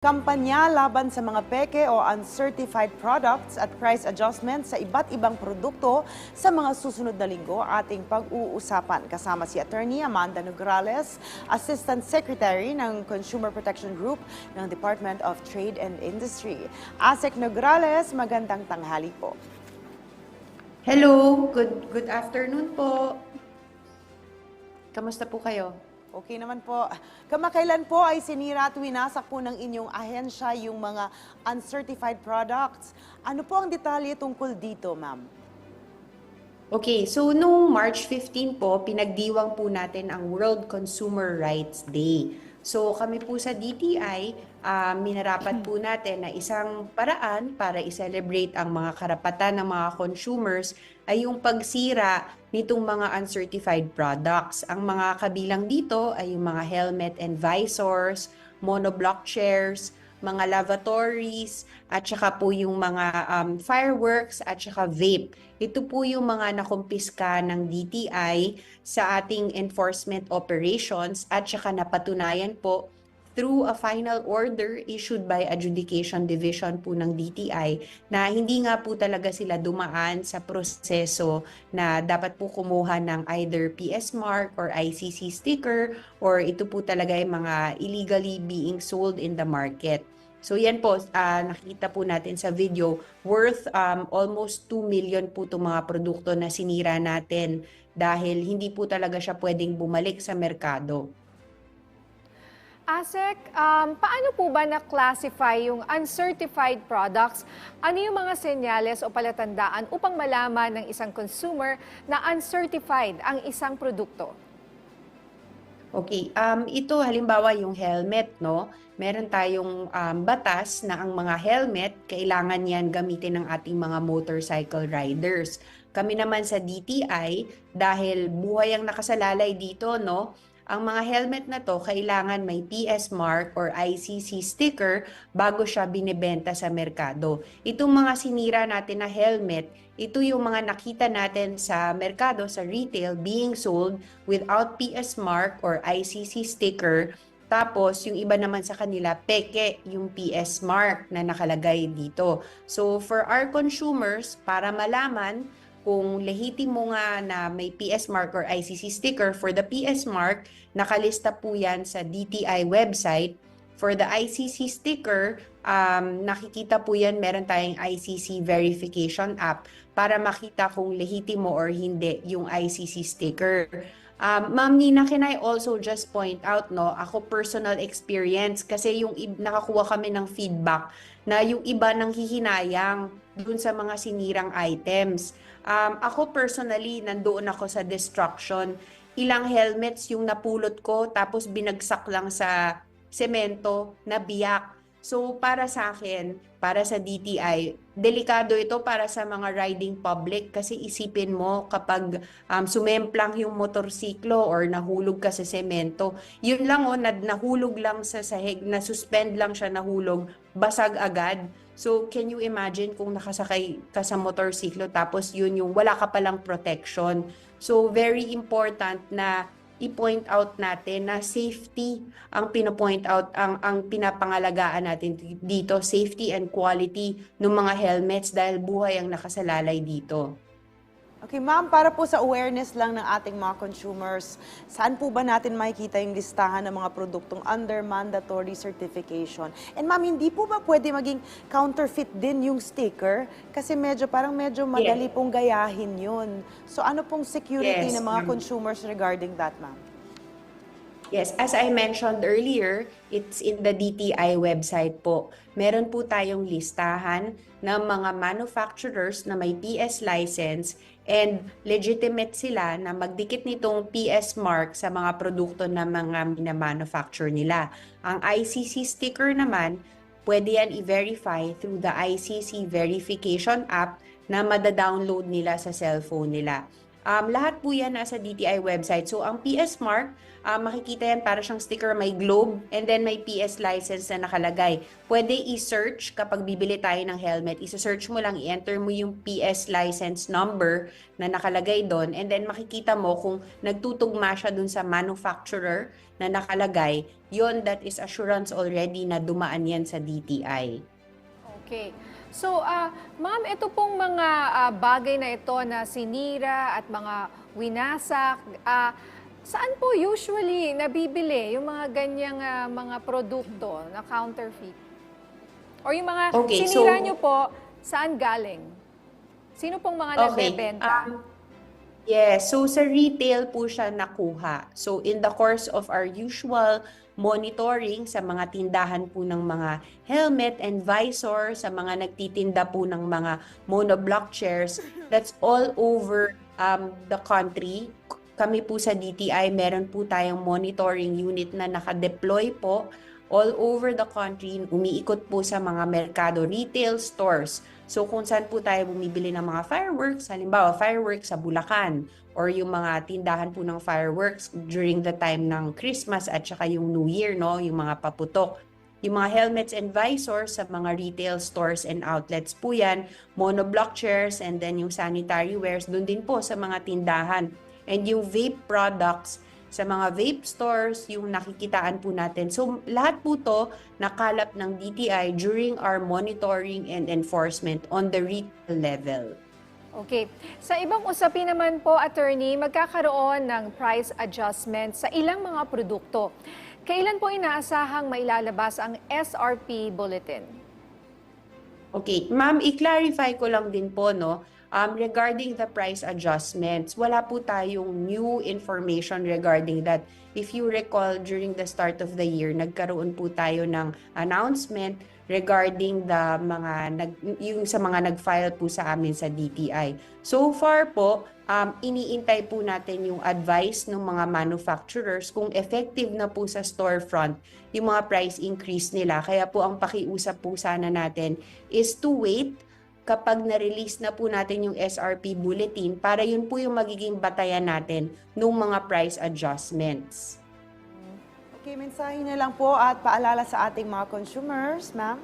Kampanya laban sa mga peke o uncertified products at price adjustments sa iba't ibang produkto sa mga susunod na linggo ating pag-uusapan. Kasama si Attorney Amanda Nograles, Assistant Secretary ng Consumer Protection Group ng Department of Trade and Industry. Asek Nograles, magandang tanghali po. Hello, good afternoon po. Kamusta po kayo? Okay naman po. Kamakailan po ay sinira at winasak po ng inyong ahensya yung mga uncertified products. Ano po ang detalye tungkol dito, ma'am? Okay, so noong March 15 po, pinagdiwang po natin ang World Consumer Rights Day. So kami po sa DTI, minarapat po natin na isang paraan para i-celebrate ang mga karapatan ng mga consumers ay yung pagsira nitong mga uncertified products. Ang mga kabilang dito ay yung mga helmet and visors, monoblock chairs, mga lavatories, at saka po yung mga fireworks at saka vape. Ito po yung mga nakumpiska ng DTI sa ating enforcement operations at saka napatunayan po through a final order issued by Adjudication Division po ng DTI na hindi nga po talaga sila dumaan sa proseso na dapat po kumuha ng either PS mark or ICC sticker or ito po talaga yung mga illegally being sold in the market. So yan po, nakikita po natin sa video, worth almost 2 million po itong mga produkto na sinira natin dahil hindi po talaga siya pwedeng bumalik sa merkado. Asek, paano po ba na-classify yung uncertified products? Ano yung mga senyales o palatandaan upang malaman ng isang consumer na uncertified ang isang produkto? Okay, ito halimbawa yung helmet, no? Meron tayong batas na ang mga helmet, kailangan yan gamitin ng ating mga motorcycle riders. Kami naman sa DTI, dahil buhay ang nakasalalay dito, no? Ang mga helmet na to, kailangan may PS mark or ICC sticker bago siya binebenta sa merkado. Itong mga sinira natin na helmet, ito yung mga nakita natin sa merkado, sa retail, being sold without PS mark or ICC sticker. Tapos, yung iba naman sa kanila, peke yung PS mark na nakalagay dito. So, for our consumers, para malaman kung lehitimo nga na may PS mark or ICC sticker, for the PS mark, nakalista po yan sa DTI website. For the ICC sticker, nakikita po yan, meron tayong ICC verification app para makita kung lehitimo or hindi yung ICC sticker. Ma'am Nina, can I also just point out, no, ako personal experience, kasi yung nakakuha kami ng feedback na yung iba nang hihinayang dun sa mga sinirang items. Ako personally, nandoon ako sa destruction. Ilang helmets yung napulot ko, tapos binagsak lang sa semento na biyak. So para sa akin, para sa DTI, delikado ito para sa mga riding public kasi isipin mo kapag sumemplang yung motorsiklo or nahulog ka sa semento, yun lang nahulog lang sa sahig, na-suspend lang siya, nahulog, basag agad. So can you imagine kung nakasakay ka sa motorsiklo tapos yun yung wala ka palang protection. So very important na i-point out natin na safety ang pino-point out, ang pinapangalagaan natin dito, safety and quality ng mga helmets dahil buhay ang nakasalalay dito. Okay, ma'am, para po sa awareness lang ng ating mga consumers, saan po ba natin makikita yung listahan ng mga produktong under mandatory certification? And ma'am, hindi po ba pwede maging counterfeit din yung sticker? Kasi parang medyo madali pong gayahin yun. So ano pong security ng mga consumers regarding that, ma'am? Yes, as I mentioned earlier, it's in the DTI website po. Meron po tayong listahan ng mga manufacturers na may PS license and legitimate sila na magdikit nitong PS mark sa mga produkto na mga manufacture nila. Ang ICC sticker naman, pwede yan i-verify through the ICC verification app na mada-download nila sa cellphone nila. Lahat po yan nasa DTI website. So, ang PS Mark, makikita yan para siyang sticker, may globe, and then may PS license na nakalagay. Pwede i-search kapag bibili tayo ng helmet. I-search mo lang, i-enter mo yung PS license number na nakalagay doon, and then makikita mo kung nagtutugma siya dun sa manufacturer na nakalagay, yon that is assurance already na dumaan yan sa DTI. Okay. So, ma'am, ito pong mga bagay na ito na sinira at mga winasak, saan po usually nabibili yung mga ganyang mga produkto na counterfeit? Or yung mga sinira nyo po, saan galing? Sino pong mga nagbebenta? Yes, so sa retail po siya nakuha. So in the course of our usual monitoring sa mga tindahan po ng mga helmet and visor, sa mga nagtitinda po ng mga monoblock chairs, that's all over the country. Kami po sa DTI, meron po tayong monitoring unit na nakadeploy po all over the country, umiikot po sa mga merkado, retail stores. So kung saan po tayo bumibili ng mga fireworks, halimbawa fireworks sa Bulacan, or yung mga tindahan po ng fireworks during the time ng Christmas at saka yung New Year, no? Yung mga paputok. Yung mga helmets and visors sa mga retail stores and outlets po yan, monoblock chairs, and then yung sanitary wares, dun din po sa mga tindahan. And yung vape products, sa mga vape stores, yung nakikitaan po natin. So, lahat po to nakalap ng DTI during our monitoring and enforcement on the retail level. Okay. Sa ibang usapin naman po, attorney, magkakaroon ng price adjustment sa ilang mga produkto. Kailan po inaasahang mailalabas ang SRP bulletin? Okay, ma'am, i-clarify ko lang din po, no? Regarding the price adjustments, wala po tayong new information regarding that. If you recall, during the start of the year, nagkaroon po tayo ng announcement regarding yung sa mga nag-file po sa amin sa DTI. So far po, iniintay po natin yung advice ng mga manufacturers kung effective na po sa storefront yung mga price increase nila. Kaya po ang pakiusap po sana natin is to wait kapag na-release na po natin yung SRP bulletin para yun po yung magiging batayan natin ng mga price adjustments. Okay, mensahe na lang po at paalala sa ating mga consumers, ma'am.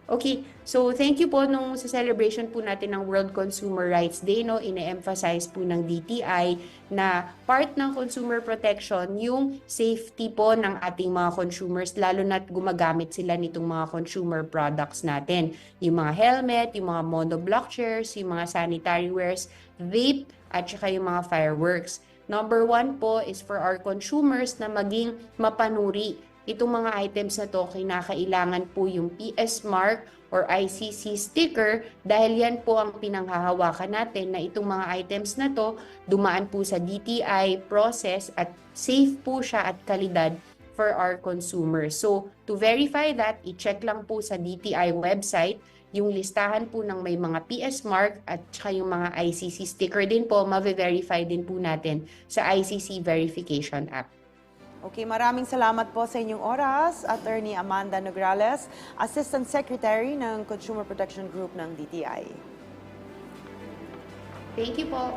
Okay, so thank you po nung sa celebration po natin ng World Consumer Rights Day, no, ine-emphasize po ng DTI na part ng consumer protection yung safety po ng ating mga consumers, lalo na't gumagamit sila nitong mga consumer products natin. Yung mga helmet, yung mga monoblock chairs, yung mga sanitary wares, vape, at saka yung mga fireworks. Number 1 po is for our consumers na maging mapanuri. Itong mga items na to, kinakailangan po yung PS Mark or ICC sticker dahil yan po ang pinanghahawakan natin na itong mga items na to dumaan po sa DTI process at safe po siya at kalidad for our consumers. So, to verify that, i-check lang po sa DTI website yung listahan po ng may mga PS Mark at saka yung mga ICC sticker din po, ma-verify din po natin sa ICC verification app. Okay, maraming salamat po sa inyong oras, Attorney Amanda Nograles, Assistant Secretary ng Consumer Protection Group ng DTI. Thank you po.